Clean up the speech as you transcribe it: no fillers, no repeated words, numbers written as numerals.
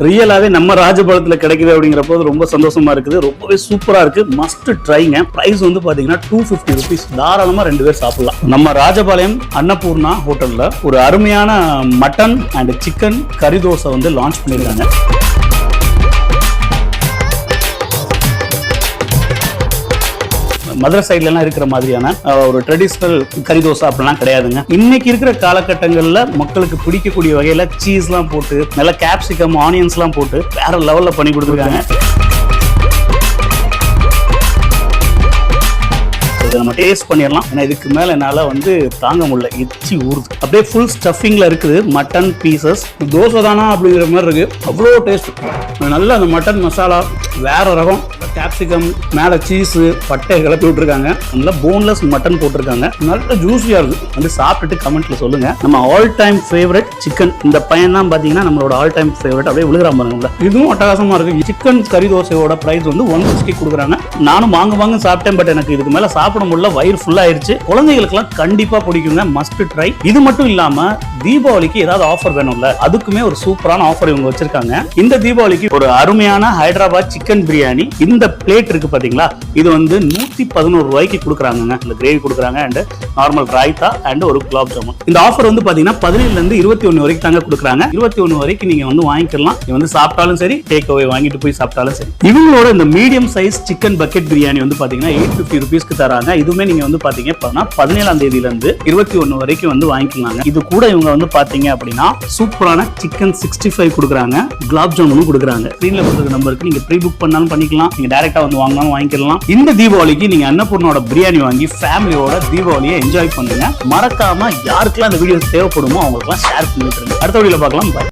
ரியலாவே நம்ம ராஜபாளையத்துல கிடைக்குது அப்படிங்கிறப்போ ரொம்ப சந்தோஷமா இருக்குது. ரொம்பவே சூப்பரா இருக்கு. மஸ்ட் ட்ரைங்க. பிரைஸ் வந்து பாத்தீங்கன்னா 250 rupees. தாராளமா 2 பேர் சாப்பிடலாம். நம்ம ராஜபாளையம் அன்னபூர்ணா ஹோட்டல்ல ஒரு அருமையான மட்டன் அண்ட் சிக்கன் கறி தோசை வந்து லான்ச் பண்ணிருக்காங்க. மதுரை சைட்ல எல்லாம் இருக்கிற மாதிரியான ஒரு ட்ரெடிஷனல் கறி தோசை அப்படிலாம் கிடையாதுங்க. இன்னைக்கு இருக்கிற காலகட்டங்கள்ல மக்களுக்கு பிடிக்கக்கூடிய வகையில சீஸ் எல்லாம் போட்டு நல்ல கேப்சிகம் ஆனியன்ஸ் எல்லாம் போட்டு வேற லெவல்ல பண்ணி கொடுத்துருக்காங்க. நம்ம டேஸ்ட் பண்ணிடலாம். ஏன்னா இதுக்கு மேல என்னால வந்து தாங்க முடியல, இச்சி ஊறுது. அப்படியே ஃபுல் ஸ்டஃபிங்ல இருக்குது மட்டன் பீசஸ். தோசை தானா அப்படிங்கிற மாதிரி இருக்கு. அவ்வளோ டேஸ்ட். நல்லா அந்த மட்டன் மசாலா வேற ரகம். கேப்சிகம் மேல சீஸ் பட்டை கிளப்பி விட்டுருக்காங்க. நல்லா போன்லெஸ் மட்டன் போட்டிருக்காங்க. நல்ல ஜூஸியா இருக்கு. வந்து சாப்பிட்டுட்டு கமெண்ட்ல சொல்லுங்க. நம்ம ஆல் டைம் ஃபேவரட் சிக்கன். இந்த பையன் தான் பாத்தீங்கன்னா நம்மளோட ஆல் டைம் ஃபேவரட். அப்படியே விழுகிற பாருங்க. இதுவும் அட்டகாசமா இருக்கு. சிக்கன் கறி தோசையோட பிரைஸ் வந்து 160 கொடுக்குறாங்க. நானும் வாங்க சாப்பிட்டேன். பட் எனக்கு இதுக்கு மேல சாப்பிட முடியல, வயிறு ஃபுல் ஆயிருச்சு. குழந்தைகளுக்கு கண்டிப்பா பிடிக்குங்க. Must try. இது மட்டும் இல்லாம தீபாவளிக்கு ஏதாவது ஆஃபர் வேணும்ல, அதுக்குமே ஒரு சூப்பரான ஆஃபர் இவங்க வச்சிருக்காங்க. இந்த தீபாவளிக்கு ஒரு அருமையான ஹைதராபாத் சிக்கன் பிரியாணி. இந்த பிளேட் இருக்கு பாத்தீங்களா, இது வந்து 111 ரூபாய்க்கு கொடுக்குறாங்க. இந்த கிரேவி கொடுக்குறாங்க அண்ட் நார்மல் ராய்த்தா அண்ட் ஒரு குலாப் ஜாமுன். இந்த ஆஃபர் வந்து பாத்தீங்கன்னா 17 இருந்து 21 வரைக்கும் தாங்க கொடுக்குறாங்க. 21 வரைக்கும் நீங்க வந்து வாங்கிக்கலாம். நீங்க வந்து சாப்பிட்டாலும் சரி, டேக் அவே வாங்கிட்டு போய் சாப்பிட்டாலும் சரி. இவங்களோட இந்த medium size chicken bucket biryani வந்து பாத்தீங்கன்னா 850 rupeesக்கு தராங்க. இதுவுமே நீங்க வந்து பாத்தீங்க அப்படின்னா 17ஆம் தேதியில இருந்து 21 வரைக்கும் வந்து வாங்கிக்கலாங்க. இது கூட இவங்க வந்து பாத்தீங்க அப்படின்னா சூப்பரான சிக்கன் 65 கொடுக்குறாங்க, குலாப் ஜாமுனும் கொடுக்குறாங்க. ஸ்கிரீன்ல கொடுக்குற நம்பருக்கு நீங்க ப்ரீ புக் பண்ணாலும் பண்ணிக்கலாம், நீங்க டைரக்டா வந்து வாங்கினாலும் வாங்கிக்கலாம். இந்த தீபாவளிக்கு நீங்க அன்னபூர்ணோட பிரியாணி வாங்கி ஃபேமிலியோட தீபாவளியை என்ஜாய் பண்ணுங்க. மறக்காம யாருக்கெல்லாம் இந்த வீடியோ தேவைப்படுமோ அவங்களுக்கெல்லாம் ஷேர் பண்ணி விட்டுருங்க. அடுத்த வீடியோல பார்க்கலாம்.